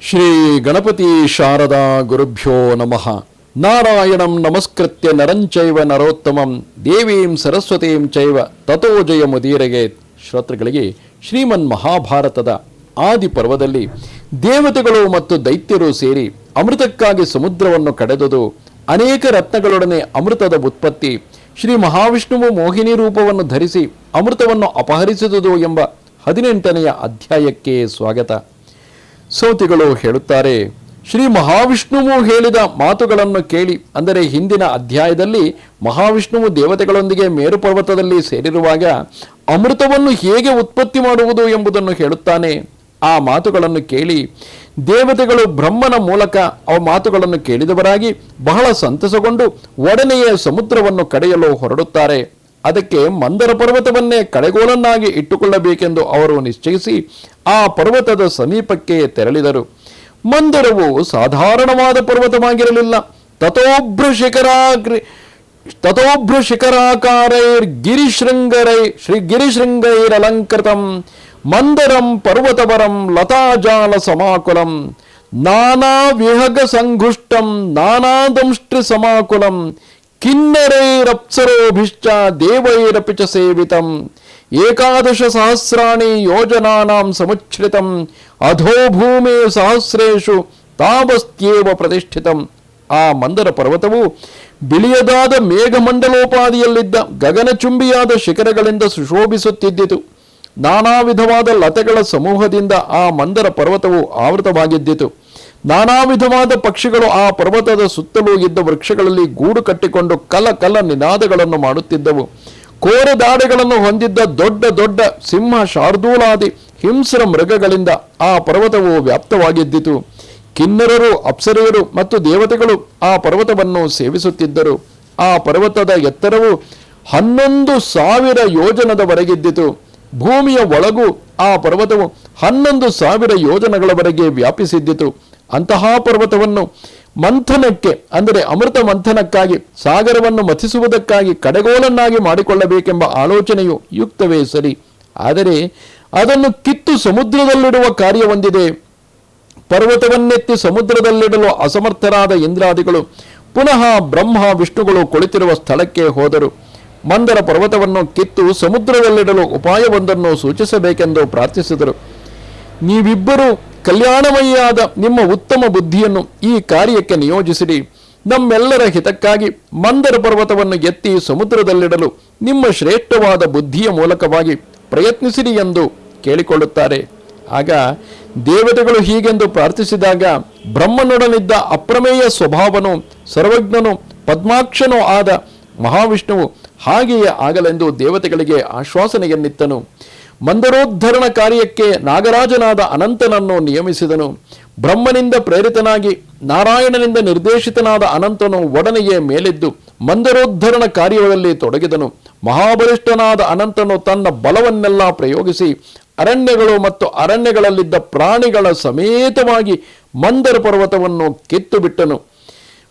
ಶ್ರೀ ಗಣಪತಿ ಶಾರದಾ ಗುರುಭ್ಯೋ ನಮಃ. ನಾರಾಯಣಂ ನಮಸ್ಕೃತ್ಯ ನರಂಚೈವ ನರೋತ್ತಮಂ ದೇವೀಂ ಸರಸ್ವತೀಂ ಚೈವ ತಥೋ ಜಯಮುದೀರಗೆ. ಶ್ರೋತೃಗಳಿಗೆ ಶ್ರೀಮನ್ ಮಹಾಭಾರತದ ಆದಿ ಪರ್ವದಲ್ಲಿ ದೇವತೆಗಳು ಮತ್ತು ದೈತ್ಯರು ಸೇರಿ ಅಮೃತಕ್ಕಾಗಿ ಸಮುದ್ರವನ್ನು ಕಡೆದುದು, ಅನೇಕ ರತ್ನಗಳೊಡನೆ ಅಮೃತದ ಉತ್ಪತ್ತಿ, ಶ್ರೀ ಮಹಾವಿಷ್ಣುವು ಮೋಹಿನಿ ರೂಪವನ್ನು ಧರಿಸಿ ಅಮೃತವನ್ನು ಅಪಹರಿಸಿದುದು ಎಂಬ 18ನೆಯ ಅಧ್ಯಾಯಕ್ಕೆ ಸ್ವಾಗತ. ಸೌತಿಗಳು ಹೇಳುತ್ತಾರೆ, ಶ್ರೀ ಮಹಾವಿಷ್ಣುವು ಹೇಳಿದ ಮಾತುಗಳನ್ನು ಕೇಳಿ, ಅಂದರೆ ಹಿಂದಿನ ಅಧ್ಯಾಯದಲ್ಲಿ ಮಹಾವಿಷ್ಣುವು ದೇವತೆಗಳೊಂದಿಗೆ ಮೇರು ಪರ್ವತದಲ್ಲಿ ಸೇರಿರುವಾಗ ಅಮೃತವನ್ನು ಹೇಗೆ ಉತ್ಪತ್ತಿ ಮಾಡುವುದು ಎಂಬುದನ್ನು ಹೇಳುತ್ತಾನೆ. ಆ ಮಾತುಗಳನ್ನು ಕೇಳಿ ದೇವತೆಗಳು ಬ್ರಹ್ಮನ ಮೂಲಕ ಆ ಮಾತುಗಳನ್ನು ಕೇಳಿದವರಾಗಿ ಬಹಳ ಸಂತಸಗೊಂಡು ಒಡನೆಯೇ ಸಮುದ್ರವನ್ನು ಕಡೆಯಲು ಹೊರಡುತ್ತಾರೆ. ಅದಕ್ಕೆ ಮಂದರ ಪರ್ವತವನ್ನೇ ಕಡೆಗೋಲನ್ನಾಗಿ ಇಟ್ಟುಕೊಳ್ಳಬೇಕೆಂದು ಅವರು ನಿಶ್ಚಯಿಸಿ ಆ ಪರ್ವತದ ಸಮೀಪಕ್ಕೆ ತೆರಳಿದರು. ಮಂದರವು ಸಾಧಾರಣವಾದ ಪರ್ವತವಾಗಿರಲಿಲ್ಲ. ತಥೋಭ್ರ ಶಿಖರಾಕಾರೈರ್ ಗಿರಿಶೃಂಗೈರಲಂಕೃತಂ ಮಂದರಂ ಪರ್ವತವರಂ ಲತಾಜಾಲ ಸಮಾಕುಲಂ ನಾನಾ ವಿಹಗ ಸಂಘುಷ್ಟಂ ನಾನಾದಂಷ್ಟ್ರಿ ಸಮಾಕುಲಂ ಕಿನ್ನರೈರಪ್ಸರೋಭಿಶ್ಚ ದೇವೈರಪಿ ಚ ಸೇವಿತಂ 11 ಸಹಸ್ರಾಣಿ ಯೋಜನಾನಾಂ ಸಮುಚ್ಛ್ರಿತಂ ಅಧೋ ಭೂಮಿ ಸಹಸ್ರೇಷು ತಾವಸ್ತ್ಯೇವ ಪ್ರತಿಷ್ಠಿತಂ. ಆ ಮಂದರ ಪರ್ವತವು ಬಿಳಿಯದಾದ ಮೇಘಮಂಡಲೋಪಾದಿಯಲ್ಲಿದ್ದ ಗಗನಚುಂಬಿಯಾದ ಶಿಖರಗಳಿಂದ ಸುಶೋಭಿಸುತ್ತಿದ್ದಿತು. ನಾನಾ ವಿಧವಾದ ಲತೆಗಳ ಸಮೂಹದಿಂದ ಆ ಮಂದರ ಪರ್ವತವು ಆವೃತವಾಗಿದ್ದಿತು. ನಾನಾ ವಿಧವಾದ ಪಕ್ಷಿಗಳು ಆ ಪರ್ವತದ ಸುತ್ತಲೂ ಇದ್ದ ವೃಕ್ಷಗಳಲ್ಲಿ ಗೂಡು ಕಟ್ಟಿಕೊಂಡು ಕಲ ನಿನಾದಗಳನ್ನು ಮಾಡುತ್ತಿದ್ದವು. ಕೋರೆದಾಡೆಗಳನ್ನು ಹೊಂದಿದ್ದ ದೊಡ್ಡ ದೊಡ್ಡ ಸಿಂಹ ಶಾರ್ದೂಲಾದಿ ಹಿಂಸ್ರ ಮೃಗಗಳಿಂದ ಆ ಪರ್ವತವು ವ್ಯಾಪ್ತವಾಗಿದ್ದಿತು. ಕಿನ್ನರರು, ಅಪ್ಸರೆಯರು ಮತ್ತು ದೇವತೆಗಳು ಆ ಪರ್ವತವನ್ನು ಸೇವಿಸುತ್ತಿದ್ದರು. ಆ ಪರ್ವತದ ಎತ್ತರವು 11,000 ಯೋಜನದವರೆಗಿದ್ದಿತು. ಭೂಮಿಯ ಒಳಗೂ ಆ ಪರ್ವತವು 11,000 ಯೋಜನಗಳವರೆಗೆ ವ್ಯಾಪಿಸಿದ್ದಿತು. ಅಂತಹ ಪರ್ವತವನ್ನು ಮಂಥನಕ್ಕೆ, ಅಂದರೆ ಅಮೃತ ಮಂಥನಕ್ಕಾಗಿ, ಸಾಗರವನ್ನು ಮಥಿಸುವುದಕ್ಕಾಗಿ ಕಡೆಗೋಲನ್ನಾಗಿ ಮಾಡಿಕೊಳ್ಳಬೇಕೆಂಬ ಆಲೋಚನೆಯು ಯುಕ್ತವೇ ಸರಿ. ಆದರೆ ಅದನ್ನು ಕಿತ್ತು ಸಮುದ್ರದಲ್ಲಿಡುವ ಕಾರ್ಯವೊಂದಿದೆ. ಪರ್ವತವನ್ನೆತ್ತಿ ಸಮುದ್ರದಲ್ಲಿಡಲು ಅಸಮರ್ಥರಾದ ಇಂದ್ರಾದಿಗಳು ಪುನಃ ಬ್ರಹ್ಮ ವಿಷ್ಣುಗಳು ಕುಳಿತಿರುವ ಸ್ಥಳಕ್ಕೆ ಹೋದರು. ಮಂದರ ಪರ್ವತವನ್ನು ಕಿತ್ತು ಸಮುದ್ರದಲ್ಲಿಡಲು ಉಪಾಯವೊಂದನ್ನು ಸೂಚಿಸಬೇಕೆಂದು ಪ್ರಾರ್ಥಿಸಿದರು. ನೀವಿಬ್ಬರು ಕಲ್ಯಾಣಮಯಿಯಾದ ನಿಮ್ಮ ಉತ್ತಮ ಬುದ್ಧಿಯನ್ನು ಈ ಕಾರ್ಯಕ್ಕೆ ನಿಯೋಜಿಸಿರಿ. ನಮ್ಮೆಲ್ಲರ ಹಿತಕ್ಕಾಗಿ ಮಂದರ ಪರ್ವತವನ್ನು ಎತ್ತಿ ಸಮುದ್ರದಲ್ಲಿಡಲು ನಿಮ್ಮ ಶ್ರೇಷ್ಠವಾದ ಬುದ್ಧಿಯ ಮೂಲಕವಾಗಿ ಪ್ರಯತ್ನಿಸಿರಿ ಎಂದು ಕೇಳಿಕೊಳ್ಳುತ್ತಾರೆ. ಆಗ ದೇವತೆಗಳು ಹೀಗೆಂದು ಪ್ರಾರ್ಥಿಸಿದಾಗ ಬ್ರಹ್ಮನೊಡನಿದ್ದ ಅಪ್ರಮೇಯ ಸ್ವಭಾವನು, ಸರ್ವಜ್ಞನು, ಪದ್ಮಾಕ್ಷನೂ ಆದ ಮಹಾವಿಷ್ಣುವು ಹಾಗೆಯೇ ಆಗಲೆಂದು ದೇವತೆಗಳಿಗೆ ಆಶ್ವಾಸನೆಯನ್ನಿತ್ತನು. ಮಂದರೋದ್ಧರಣ ಕಾರ್ಯಕ್ಕೆ ನಾಗರಾಜನಾದ ಅನಂತನನ್ನು ನಿಯಮಿಸಿದನು. ಬ್ರಹ್ಮನಿಂದ ಪ್ರೇರಿತನಾಗಿ ನಾರಾಯಣನಿಂದ ನಿರ್ದೇಶಿತನಾದ ಅನಂತನು ಒಡನೆಯೇ ಮೇಲೆದ್ದು ಮಂದರೋದ್ಧರಣ ಕಾರ್ಯದಲ್ಲಿ ತೊಡಗಿದನು. ಮಹಾಬಲಿಷ್ಠನಾದ ಅನಂತನು ತನ್ನ ಬಲವನ್ನೆಲ್ಲ ಪ್ರಯೋಗಿಸಿ ಅರಣ್ಯಗಳು ಮತ್ತು ಅರಣ್ಯಗಳಲ್ಲಿದ್ದ ಪ್ರಾಣಿಗಳ ಸಮೇತವಾಗಿ ಮಂದರ ಪರ್ವತವನ್ನು ಕಿತ್ತು ಬಿಟ್ಟನು.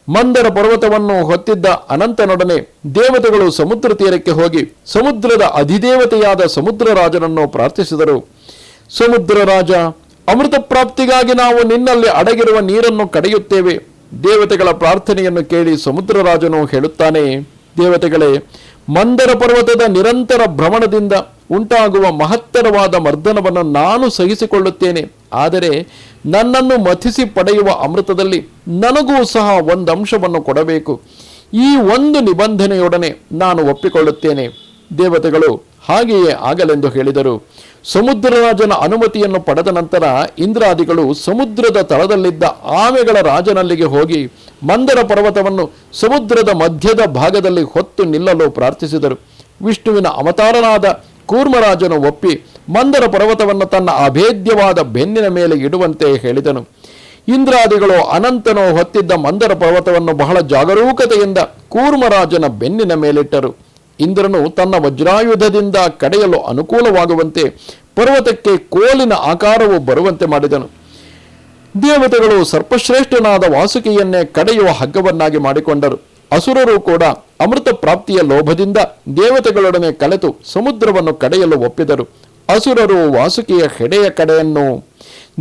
ಮಂದರ ಪರ್ವತವನ್ನು ಹೊತ್ತಿದ್ದ ಅನಂತನೊಡನೆ ದೇವತೆಗಳು ಸಮುದ್ರ ತೀರಕ್ಕೆ ಹೋಗಿ ಸಮುದ್ರದ ಅಧಿದೇವತೆಯಾದ ಸಮುದ್ರ ರಾಜನನ್ನು ಪ್ರಾರ್ಥಿಸಿದರು. ಸಮುದ್ರ ರಾಜ, ಅಮೃತ ಪ್ರಾಪ್ತಿಗಾಗಿ ನಾವು ನಿನ್ನಲ್ಲಿ ಅಡಗಿರುವ ನೀರನ್ನು ಕಡೆಯುತ್ತೇವೆ. ದೇವತೆಗಳ ಪ್ರಾರ್ಥನೆಯನ್ನು ಕೇಳಿ ಸಮುದ್ರ ರಾಜನು ಹೇಳುತ್ತಾನೆ, ದೇವತೆಗಳೇ, ಮಂದರ ಪರ್ವತದ ನಿರಂತರ ಭ್ರಮಣದಿಂದ ಉಂಟಾಗುವ ಮಹತ್ತರವಾದ ಮರ್ದನವನ್ನು ನಾನು ಸಹಿಸಿಕೊಳ್ಳುತ್ತೇನೆ. ಆದರೆ ನನ್ನನ್ನು ಮಥಿಸಿ ಪಡೆಯುವ ಅಮೃತದಲ್ಲಿ ನನಗೂ ಸಹ ಒಂದು ಅಂಶವನ್ನು ಕೊಡಬೇಕು. ಈ ಒಂದು ನಿಬಂಧನೆಯೊಡನೆ ನಾನು ಒಪ್ಪಿಕೊಳ್ಳುತ್ತೇನೆ. ದೇವತೆಗಳು ಹಾಗೆಯೇ ಆಗಲೆಂದು ಹೇಳಿದರು. ಸಮುದ್ರರಾಜನ ಅನುಮತಿಯನ್ನು ಪಡೆದ ನಂತರ ಇಂದ್ರಾದಿಗಳು ಸಮುದ್ರದ ತಳದಲ್ಲಿದ್ದ ಆಮೆಗಳ ರಾಜನಲ್ಲಿಗೆ ಹೋಗಿ ಮಂದರ ಪರ್ವತವನ್ನು ಸಮುದ್ರದ ಮಧ್ಯದ ಭಾಗದಲ್ಲಿ ಹೊತ್ತು ನಿಲ್ಲಲು ಪ್ರಾರ್ಥಿಸಿದರು. ವಿಷ್ಣುವಿನ ಅವತಾರನಾದ ಕೂರ್ಮರಾಜನು ಒಪ್ಪಿ ಮಂದರ ಪರ್ವತವನ್ನು ತನ್ನ ಅಭೇದ್ಯವಾದ ಬೆನ್ನಿನ ಮೇಲೆ ಇಡುವಂತೆ ಹೇಳಿದನು. ಇಂದ್ರಾದಿಗಳು ಅನಂತನು ಹೊತ್ತಿದ್ದ ಮಂದರ ಪರ್ವತವನ್ನು ಬಹಳ ಜಾಗರೂಕತೆಯಿಂದ ಕೂರ್ಮರಾಜನ ಬೆನ್ನಿನ ಮೇಲಿಟ್ಟರು. ಇಂದ್ರನು ತನ್ನ ವಜ್ರಾಯುಧದಿಂದ ಕಡೆಯಲು ಅನುಕೂಲವಾಗುವಂತೆ ಪರ್ವತಕ್ಕೆ ಕೋಲಿನ ಆಕಾರವು ಬರುವಂತೆ ಮಾಡಿದನು. ದೇವತೆಗಳು ಸರ್ಪಶ್ರೇಷ್ಠನಾದ ವಾಸುಕಿಯನ್ನೇ ಕಡೆಯುವ ಹಗ್ಗವನ್ನಾಗಿ ಮಾಡಿಕೊಂಡರು. ಅಸುರರು ಕೂಡ ಅಮೃತ ಪ್ರಾಪ್ತಿಯ ಲೋಭದಿಂದ ದೇವತೆಗಳೊಡನೆ ಕಲೆತು ಸಮುದ್ರವನ್ನು ಕಡೆಯಲು ಒಪ್ಪಿದರು. ಅಸುರರು ವಾಸುಕಿಯ ಹೆಡೆಯ ಕಡೆಯನ್ನು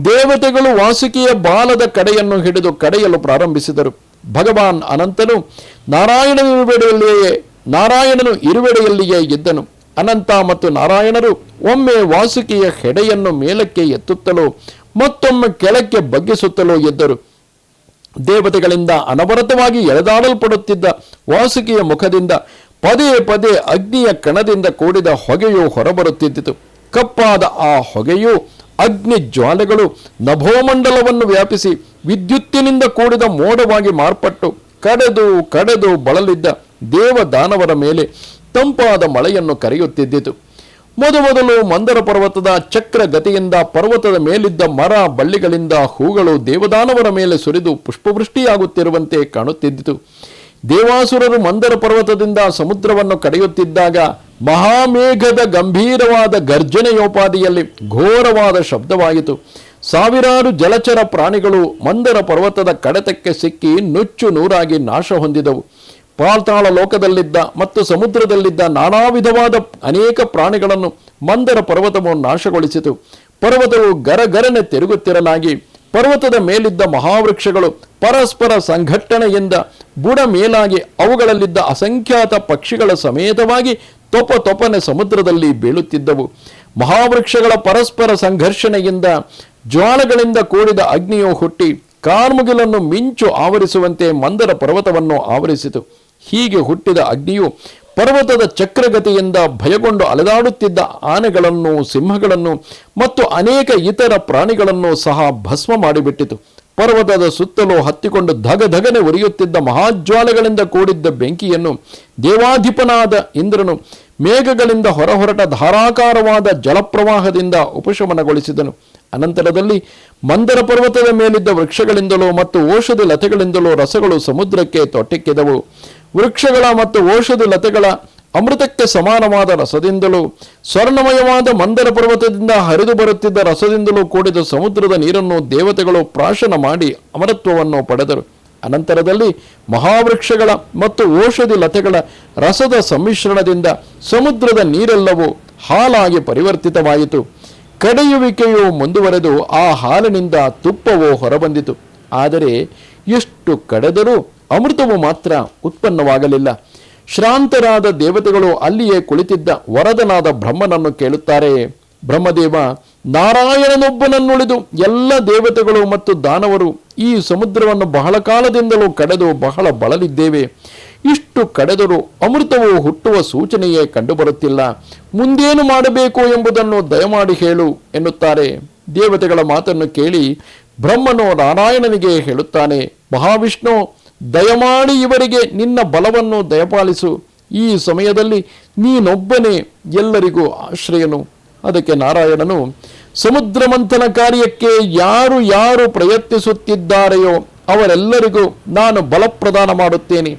ದೇವತೆಗಳು ವಾಸುಕಿಯ ಬಾಲದ ಕಡೆಯನ್ನು ಹಿಡಿದು ಕಡೆಯಲು ಪ್ರಾರಂಭಿಸಿದರು. ಭಗವಾನ್ ಅನಂತನು ನಾರಾಯಣನು ಇರುವೆಡೆಯಲ್ಲಿಯೇ ಇದ್ದನು. ಅನಂತ ಮತ್ತು ನಾರಾಯಣರು ಒಮ್ಮೆ ವಾಸುಕಿಯ ಹೆಡೆಯನ್ನು ಮೇಲಕ್ಕೆ ಎತ್ತುತ್ತಲೋ ಮತ್ತೊಮ್ಮೆ ಕೆಳಕ್ಕೆ ಬಗ್ಗಿಸುತ್ತಲೋ ಎದ್ದರು. ದೇವತೆಗಳಿಂದ ಅನವರತವಾಗಿ ಎಳೆದಾಡಲ್ಪಡುತ್ತಿದ್ದ ವಾಸುಕಿಯ ಮುಖದಿಂದ ಪದೇ ಪದೇ ಅಗ್ನಿಯ ಕಣದಿಂದ ಕೂಡಿದ ಹೊಗೆಯು ಹೊರಬರುತ್ತಿದ್ದಿತು. ಕಪ್ಪಾದ ಆ ಹೊಗೆಯು ಅಗ್ನಿ ಜ್ವಾಲೆಗಳು ನಭೋಮಂಡಲವನ್ನು ವ್ಯಾಪಿಸಿ ವಿದ್ಯುತ್ತಿನಿಂದ ಕೂಡಿದ ಮೋಡವಾಗಿ ಮಾರ್ಪಟ್ಟು ಕಡೆದು ಬಳಲಿದ್ದ ದೇವದಾನವರ ಮೇಲೆ ತಂಪಾದ ಮಳೆಯನ್ನು ಕರೆಯುತ್ತಿದ್ದಿತು. ಮೊದಲು ಮಂದರ ಪರ್ವತದ ಚಕ್ರ ಗತಿಯಿಂದ ಪರ್ವತದ ಮೇಲಿದ್ದ ಮರ ಬಳ್ಳಿಗಳಿಂದ ಹೂಗಳು ದೇವದಾನವರ ಮೇಲೆ ಸುರಿದು ಪುಷ್ಪವೃಷ್ಟಿಯಾಗುತ್ತಿರುವಂತೆ ಕಾಣುತ್ತಿದ್ದಿತು. ದೇವಾಸುರರು ಮಂದರ ಪರ್ವತದಿಂದ ಸಮುದ್ರವನ್ನು ಕಡೆಯುತ್ತಿದ್ದಾಗ ಮಹಾಮೇಘದ ಗಂಭೀರವಾದ ಗರ್ಜನೆಯೋಪಾದಿಯಲ್ಲಿ ಘೋರವಾದ ಶಬ್ದವಾಯಿತು. ಸಾವಿರಾರು ಜಲಚರ ಪ್ರಾಣಿಗಳು ಮಂದರ ಪರ್ವತದ ಕಡತಕ್ಕೆ ಸಿಕ್ಕಿ ನುಚ್ಚು ನೂರಾಗಿ ನಾಶ ಹೊಂದಿದವು. ಪಾತಾಳ ಲೋಕದಲ್ಲಿದ್ದ ಮತ್ತು ಸಮುದ್ರದಲ್ಲಿದ್ದ ನಾನಾ ವಿಧವಾದ ಅನೇಕ ಪ್ರಾಣಿಗಳನ್ನು ಮಂದರ ಪರ್ವತವು ನಾಶಗೊಳಿಸಿತು. ಪರ್ವತವು ಗರಗರನೆ ತಿರುಗುತ್ತಿರಲಾಗಿ ಪರ್ವತದ ಮೇಲಿದ್ದ ಮಹಾವೃಕ್ಷಗಳು ಪರಸ್ಪರ ಸಂಘಟನೆಯಿಂದ ಬುಡ ಮೇಲಾಗಿ ಅವುಗಳಲ್ಲಿದ್ದ ಅಸಂಖ್ಯಾತ ಪಕ್ಷಿಗಳ ಸಮೇತವಾಗಿ ತೊಪನೆ ಸಮುದ್ರದಲ್ಲಿ ಬೀಳುತ್ತಿದ್ದವು. ಮಹಾವೃಕ್ಷಗಳ ಪರಸ್ಪರ ಸಂಘರ್ಷಣೆಯಿಂದ ಜ್ವಾಲೆಗಳಿಂದ ಕೂಡಿದ ಅಗ್ನಿಯು ಹುಟ್ಟಿ ಕಾರ್ಮುಗಿಲನ್ನು ಮಿಂಚು ಆವರಿಸುವಂತೆ ಮಂದರ ಪರ್ವತವನ್ನು ಆವರಿಸಿತು. ಹೀಗೆ ಹುಟ್ಟಿದ ಅಗ್ನಿಯು ಪರ್ವತದ ಚಕ್ರಗತಿಯಿಂದ ಭಯಗೊಂಡು ಅಲೆದಾಡುತ್ತಿದ್ದ ಆನೆಗಳನ್ನು, ಸಿಂಹಗಳನ್ನು ಮತ್ತು ಅನೇಕ ಇತರ ಪ್ರಾಣಿಗಳನ್ನು ಸಹ ಭಸ್ಮ ಮಾಡಿಬಿಟ್ಟಿತು. ಪರ್ವತದ ಸುತ್ತಲೂ ಹತ್ತಿಕೊಂಡು ಧಗಧಗನೆ ಉರಿಯುತ್ತಿದ್ದ ಮಹಾಜ್ವಾಲೆಗಳಿಂದ ಕೂಡಿದ್ದ ಬೆಂಕಿಯನ್ನು ದೇವಾಧಿಪನಾದ ಇಂದ್ರನು ಮೇಘಗಳಿಂದ ಹೊರಹೊರಟ ಧಾರಾಕಾರವಾದ ಜಲಪ್ರವಾಹದಿಂದ ಉಪಶಮನಗೊಳಿಸಿದನು. ಅನಂತರದಲ್ಲಿ ಮಂದರ ಪರ್ವತದ ಮೇಲಿದ್ದ ವೃಕ್ಷಗಳಿಂದಲೂ ಮತ್ತು ಔಷಧಿ ಲತೆಗಳಿಂದಲೂ ರಸಗಳು ಸಮುದ್ರಕ್ಕೆ ತೊಟ್ಟಿಕ್ಕಿದವು. ವೃಕ್ಷಗಳ ಮತ್ತು ಔಷಧಿ ಲತೆಗಳ ಅಮೃತಕ್ಕೆ ಸಮಾನವಾದ ರಸದಿಂದಲೂ ಸ್ವರ್ಣಮಯವಾದ ಮಂದರ ಪರ್ವತದಿಂದ ಹರಿದು ಬರುತ್ತಿದ್ದ ರಸದಿಂದಲೂ ಕೂಡಿದ ಸಮುದ್ರದ ನೀರನ್ನು ದೇವತೆಗಳು ಪ್ರಾಶನ ಮಾಡಿ ಅಮರತ್ವವನ್ನು ಪಡೆದರು. ಅನಂತರದಲ್ಲಿ ಮಹಾವೃಕ್ಷಗಳ ಮತ್ತು ಔಷಧಿ ಲತೆಗಳ ರಸದ ಸಮ್ಮಿಶ್ರಣದಿಂದ ಸಮುದ್ರದ ನೀರೆಲ್ಲವೂ ಹಾಲಾಗಿ ಪರಿವರ್ತಿತವಾಯಿತು. ಕಡೆಯುವಿಕೆಯು ಮುಂದುವರೆದು ಆ ಹಾಲಿನಿಂದ ತುಪ್ಪವು ಹೊರಬಂದಿತು. ಆದರೆ ಎಷ್ಟು ಕಡೆದರೂ ಅಮೃತವು ಮಾತ್ರ ಉತ್ಪನ್ನವಾಗಲಿಲ್ಲ. ಶ್ರಾಂತರಾದ ದೇವತೆಗಳು ಅಲ್ಲಿಯೇ ಕುಳಿತಿದ್ದ ವರದನಾದ ಬ್ರಹ್ಮನನ್ನು ಕೇಳುತ್ತಾರೆ. ಬ್ರಹ್ಮದೇವ, ನಾರಾಯಣನೊಬ್ಬನನ್ನುಳಿದು ಎಲ್ಲ ದೇವತೆಗಳು ಮತ್ತು ದಾನವರು ಈ ಸಮುದ್ರವನ್ನು ಬಹಳ ಕಾಲದಿಂದಲೂ ಕಡೆದು ಬಹಳ ಬಳಲಿದ್ದೇವೆ. ಇಷ್ಟು ಕಡೆದರೂ ಅಮೃತವು ಹುಟ್ಟುವ ಸೂಚನೆಯೇ ಕಂಡುಬರುತ್ತಿಲ್ಲ. ಮುಂದೇನು ಮಾಡಬೇಕು ಎಂಬುದನ್ನು ದಯಮಾಡಿ ಹೇಳು ಎನ್ನುತ್ತಾರೆ. ದೇವತೆಗಳ ಮಾತನ್ನು ಕೇಳಿ ಬ್ರಹ್ಮನು ನಾರಾಯಣನಿಗೆ ಹೇಳುತ್ತಾನೆ, ಮಹಾವಿಷ್ಣು, ದಯಮಾಡಿ ಇವರಿಗೆ ನಿನ್ನ ಬಲವನ್ನು ದಯಪಾಲಿಸು. ಈ ಸಮಯದಲ್ಲಿ ನೀನೊಬ್ಬನೇ ಎಲ್ಲರಿಗೂ ಆಶ್ರಯನು. ಅದಕ್ಕೆ ನಾರಾಯಣನು, ಸಮುದ್ರ ಮಂಥನ ಕಾರ್ಯಕ್ಕೆ ಯಾರು ಪ್ರಯತ್ನಿಸುತ್ತಿದ್ದಾರೆಯೋ ಅವರೆಲ್ಲರಿಗೂ ನಾನು ಬಲ ಪ್ರದಾನ ಮಾಡುತ್ತೇನೆ.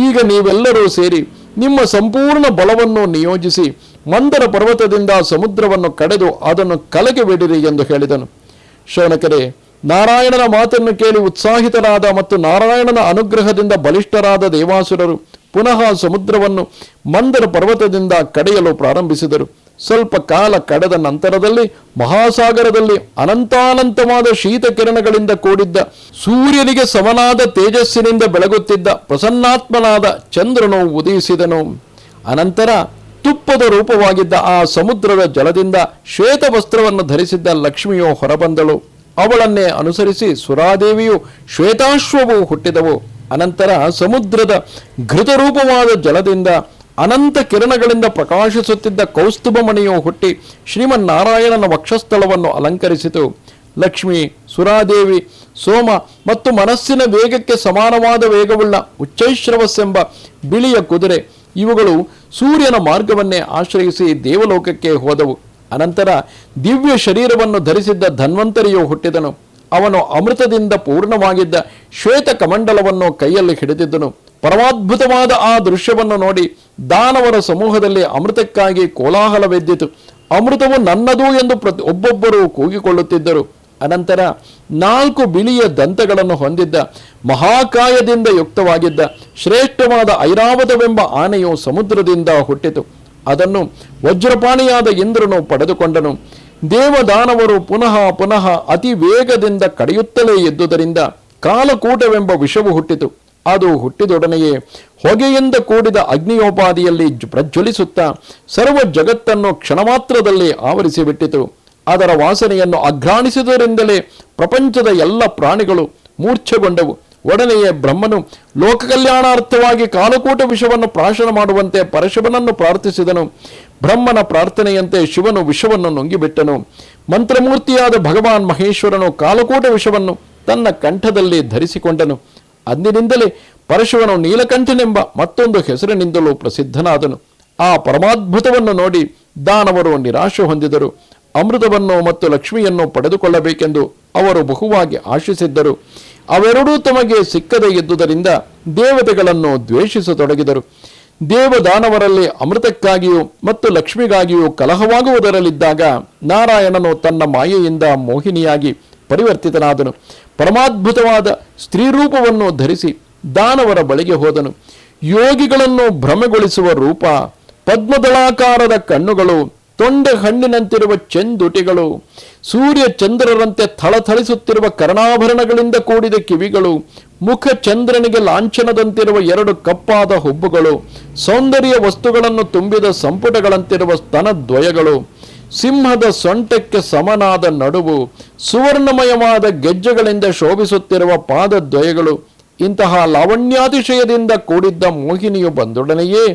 ಈಗ ನೀವೆಲ್ಲರೂ ಸೇರಿ ನಿಮ್ಮ ಸಂಪೂರ್ಣ ಬಲವನ್ನು ನಿಯೋಜಿಸಿ ಮಂದರ ಪರ್ವತದಿಂದ ಸಮುದ್ರವನ್ನು ಕಡೆದು ಅದನ್ನು ಕಲಗೆ ಬಿಡಿರಿ ಎಂದು ಹೇಳಿದನು. ಶೌನಕರೇ, ನಾರಾಯಣನ ಮಾತನ್ನು ಕೇಳಿ ಉತ್ಸಾಹಿತರಾದ ಮತ್ತು ನಾರಾಯಣನ ಅನುಗ್ರಹದಿಂದ ಬಲಿಷ್ಠರಾದ ದೇವಾಸುರರು ಪುನಃ ಸಮುದ್ರವನ್ನು ಮಂದರ ಪರ್ವತದಿಂದ ಕಡೆಯಲು ಪ್ರಾರಂಭಿಸಿದರು. ಸ್ವಲ್ಪ ಕಾಲ ಕಳೆದ ನಂತರದಲ್ಲಿ ಮಹಾಸಾಗರದಲ್ಲಿ ಅನಂತಾನಂತವಾದ ಶೀತ ಕಿರಣಗಳಿಂದ ಕೂಡಿದ್ದ ಸೂರ್ಯನಿಗೆ ಸಮನಾದ ತೇಜಸ್ಸಿನಿಂದ ಬೆಳಗುತ್ತಿದ್ದ ಪ್ರಸನ್ನಾತ್ಮನಾದ ಚಂದ್ರನು ಉದಯಿಸಿದನು. ಅನಂತರ ತುಪ್ಪದ ರೂಪವಾಗಿದ್ದ ಆ ಸಮುದ್ರದ ಜಲದಿಂದ ಶ್ವೇತ ವಸ್ತ್ರವನ್ನು ಧರಿಸಿದ್ದ ಲಕ್ಷ್ಮಿಯು ಹೊರಬಂದಳು. ಅವಳನ್ನೇ ಅನುಸರಿಸಿ ಸುರಾದೇವಿಯು ಶ್ವೇತಾಶ್ವವು ಹುಟ್ಟಿದವು. ಅನಂತರ ಸಮುದ್ರದ ಘೃತರೂಪವಾದ ಜಲದಿಂದ ಅನಂತ ಕಿರಣಗಳಿಂದ ಪ್ರಕಾಶಿಸುತ್ತಿದ್ದ ಕೌಸ್ತುಭಮಣಿಯು ಹುಟ್ಟಿ ಶ್ರೀಮನ್ನಾರಾಯಣನ ವಕ್ಷಸ್ಥಳವನ್ನು ಅಲಂಕರಿಸಿತು. ಲಕ್ಷ್ಮಿ, ಸುರಾದೇವಿ, ಸೋಮ ಮತ್ತು ಮನಸ್ಸಿನ ವೇಗಕ್ಕೆ ಸಮಾನವಾದ ವೇಗವುಳ್ಳ ಉಚ್ಚೈಶ್ರವಸ್ಸೆಂಬ ಬಿಳಿಯ ಕುದುರೆ ಇವುಗಳು ಸೂರ್ಯನ ಮಾರ್ಗವನ್ನೇ ಆಶ್ರಯಿಸಿ ದೇವಲೋಕಕ್ಕೆ ಹೋದವು. ಅನಂತರ ದಿವ್ಯ ಶರೀರವನ್ನು ಧರಿಸಿದ್ದ ಧನ್ವಂತರಿಯು ಹುಟ್ಟಿದನು. ಅವನು ಅಮೃತದಿಂದ ಪೂರ್ಣವಾಗಿದ್ದ ಶ್ವೇತ ಕಮಂಡಲವನ್ನು ಕೈಯಲ್ಲಿ ಹಿಡಿದಿದ್ದನು. ಪರಮಾದ್ಭುತವಾದ ಆ ದೃಶ್ಯವನ್ನು ನೋಡಿ ದಾನವರ ಸಮೂಹದಲ್ಲಿ ಅಮೃತಕ್ಕಾಗಿ ಕೋಲಾಹಲವೆದ್ದಿತು. ಅಮೃತವು ನನ್ನದು ಎಂದು ಒಬ್ಬೊಬ್ಬರು ಕೂಗಿಕೊಳ್ಳುತ್ತಿದ್ದರು. ಅನಂತರ 4 ಬಿಳಿಯ ದಂತಗಳನ್ನು ಹೊಂದಿದ್ದ ಮಹಾಕಾಯದಿಂದ ಯುಕ್ತವಾಗಿದ್ದ ಶ್ರೇಷ್ಠವಾದ ಐರಾವತವೆಂಬ ಆನೆಯು ಸಮುದ್ರದಿಂದ ಹುಟ್ಟಿತು. ಅದನ್ನು ವಜ್ರಪಾಣಿಯಾದ ಇಂದ್ರನು ಪಡೆದುಕೊಂಡನು. ದೇವದಾನವರು ಪುನಃ ಪುನಃ ಅತಿ ವೇಗದಿಂದ ಕಡಿಯುತ್ತಲೇ ಎದ್ದುದರಿಂದ ಕಾಲಕೂಟವೆಂಬ ವಿಷವು ಹುಟ್ಟಿತು. ಅದು ಹುಟ್ಟಿದೊಡನೆಯೇ ಹೊಗೆಯಿಂದ ಕೂಡಿದ ಅಗ್ನಿಯೋಪಾದಿಯಲ್ಲಿ ಪ್ರಜ್ವಲಿಸುತ್ತಾ ಸರ್ವ ಜಗತ್ತನ್ನು ಕ್ಷಣಮಾತ್ರದಲ್ಲಿ ಆವರಿಸಿಬಿಟ್ಟಿತು. ಅದರ ವಾಸನೆಯನ್ನು ಅಘ್ರಾಣಿಸಿದರಿಂದಲೇ ಪ್ರಪಂಚದ ಎಲ್ಲ ಪ್ರಾಣಿಗಳು ಮೂರ್ಛೆಗೊಂಡವು. ಒಡನೆಯೇ ಬ್ರಹ್ಮನು ಲೋಕ ಕಲ್ಯಾಣಾರ್ಥವಾಗಿ ಕಾಲಕೂಟ ವಿಷವನ್ನು ಪ್ರಾಶನ ಮಾಡುವಂತೆ ಪರಶಿವನನ್ನು ಪ್ರಾರ್ಥಿಸಿದನು. ಬ್ರಹ್ಮನ ಪ್ರಾರ್ಥನೆಯಂತೆ ಶಿವನು ವಿಷವನ್ನು ನುಂಗಿಬಿಟ್ಟನು. ಮಂತ್ರಮೂರ್ತಿಯಾದ ಭಗವಾನ್ ಮಹೇಶ್ವರನು ಕಾಲಕೂಟ ವಿಷವನ್ನು ತನ್ನ ಕಂಠದಲ್ಲಿ ಧರಿಸಿಕೊಂಡನು. ಅಂದಿನಿಂದಲೇ ಪರಶಿವನು ನೀಲಕಂಠನೆಂಬ ಮತ್ತೊಂದು ಹೆಸರಿನಿಂದಲೂ ಪ್ರಸಿದ್ಧನಾದನು. ಆ ಪರಮಾದ್ಭುತವನ್ನು ನೋಡಿ ದಾನವರು ನಿರಾಶೆ ಹೊಂದಿದರು. ಅಮೃತವನ್ನು ಮತ್ತು ಲಕ್ಷ್ಮಿಯನ್ನು ಪಡೆದುಕೊಳ್ಳಬೇಕೆಂದು ಅವರು ಬಹುವಾಗಿ ಆಶಿಸಿದ್ದರು. ಅವೆರಡೂ ತಮಗೆ ಸಿಕ್ಕದೇ ಇದ್ದುದರಿಂದ ದೇವತೆಗಳನ್ನು ದ್ವೇಷಿಸತೊಡಗಿದರು. ದೇವದಾನವರಲ್ಲಿ ಅಮೃತಕ್ಕಾಗಿಯೂ ಮತ್ತು ಲಕ್ಷ್ಮಿಗಾಗಿಯೂ ಕಲಹವಾಗುವುದರಲ್ಲಿದ್ದಾಗ ನಾರಾಯಣನು ತನ್ನ ಮಾಯೆಯಿಂದ ಮೋಹಿನಿಯಾಗಿ ಪರಿವರ್ತಿತನಾದನು. ಪರಮಾದ್ಭುತವಾದ ಸ್ತ್ರೀರೂಪವನ್ನು ಧರಿಸಿ ದಾನವರ ಬಳಿಗೆ ಹೋದನು. ಯೋಗಿಗಳನ್ನು ಭ್ರಮೆಗೊಳಿಸುವ ರೂಪ, ಪದ್ಮದಳಾಕಾರದ ಕಣ್ಣುಗಳು, ತೊಂಡೆ ಹಣ್ಣಿನಂತಿರುವ ಚೆಂದುಟಿಗಳು, ಸೂರ್ಯ ಚಂದ್ರರಂತೆ ಥಳಥಳಿಸುತ್ತಿರುವ ಕರ್ಣಾಭರಣಗಳಿಂದ ಕೂಡಿದ ಕಿವಿಗಳು, ಮುಖ ಚಂದ್ರನಿಗೆ ಲಾಂಛನದಂತಿರುವ 2 ಕಪ್ಪಾದ ಹುಬ್ಬುಗಳು, ಸೌಂದರ್ಯ ವಸ್ತುಗಳನ್ನು ತುಂಬಿದ ಸಂಪುಟಗಳಂತಿರುವ ಸ್ತನದ್ವಯಗಳು, ಸಿಂಹದ ಸೊಂಟಕ್ಕೆ ಸಮನಾದ ನಡುವು, ಸುವರ್ಣಮಯವಾದ ಗೆಜ್ಜೆಗಳಿಂದ ಶೋಭಿಸುತ್ತಿರುವ ಪಾದದ್ವಯಗಳು, ಇಂತಹ ಲಾವಣ್ಯಾತಿಶಯದಿಂದ ಕೂಡಿದ್ದ ಮೋಹಿನಿಯು ಬಂದೊಡನೆಯೇ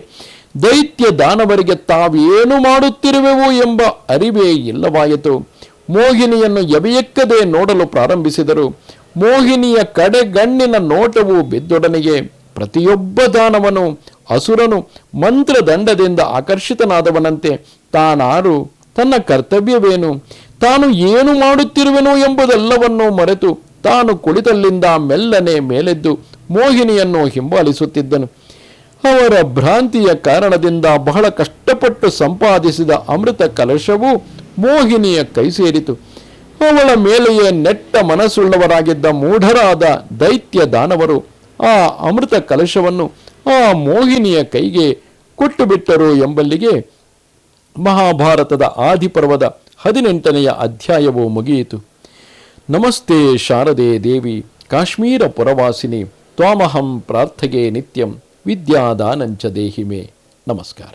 ದೈತ್ಯ ದಾನವರಿಗೆ ತಾವೇನು ಮಾಡುತ್ತಿರುವೆವು ಎಂಬ ಅರಿವೇ ಇಲ್ಲವಾಯಿತು. ಮೋಹಿನಿಯನ್ನು ಎವೆಯಕ್ಕದೆ ನೋಡಲು ಪ್ರಾರಂಭಿಸಿದರು. ಮೋಹಿನಿಯ ಕಡೆಗಣ್ಣಿನ ನೋಟವು ಬಿದ್ದೊಡನೆಯೇ ಪ್ರತಿಯೊಬ್ಬ ದಾನವನು ಅಸುರನು ಮಂತ್ರದಂಡದಿಂದ ಆಕರ್ಷಿತನಾದವನಂತೆ ತಾನಾರು, ತನ್ನ ಕರ್ತವ್ಯವೇನು, ತಾನು ಏನು ಮಾಡುತ್ತಿರುವೆನು ಎಂಬುದೆಲ್ಲವನ್ನೂ ಮರೆತು ತಾನು ಕುಳಿತಲ್ಲಿಂದ ಮೆಲ್ಲನೆ ಮೇಲೆದ್ದು ಮೋಹಿನಿಯನ್ನು ಹಿಂಬಾಲಿಸುತ್ತಿದ್ದನು. ಅವರ ಭ್ರಾಂತಿಯ ಕಾರಣದಿಂದ ಬಹಳ ಕಷ್ಟಪಟ್ಟು ಸಂಪಾದಿಸಿದ ಅಮೃತ ಕಲಶವು ಮೋಹಿನಿಯ ಕೈ ಸೇರಿತು. ಅವಳ ಮೇಲೆಯೇ ನೆಟ್ಟ ಮನಸ್ಸುಳ್ಳವರಾಗಿದ್ದ ಮೂಢರಾದ ದೈತ್ಯ ದಾನವರು ಆ ಅಮೃತ ಕಲಶವನ್ನು ಆ ಮೋಹಿನಿಯ ಕೈಗೆ ಕೊಟ್ಟುಬಿಟ್ಟರು ಎಂಬಲ್ಲಿಗೆ ಮಹಾಭಾರತದ ಆದಿಪರ್ವದ 18ನೆಯ ಅಧ್ಯಾಯವು ಮುಗಿಯಿತು. ನಮಸ್ತೆ ಶಾರದೆ ದೇವಿ ಕಾಶ್ಮೀರ ಪುರವಾಸಿನಿ ತ್ವಾಮಹಂ ಪ್ರಾರ್ಥಗೆ ನಿತ್ಯಂ ವಿದ್ಯಾದಾನಂಚ ದೇಹಿಮೆ. ನಮಸ್ಕಾರ.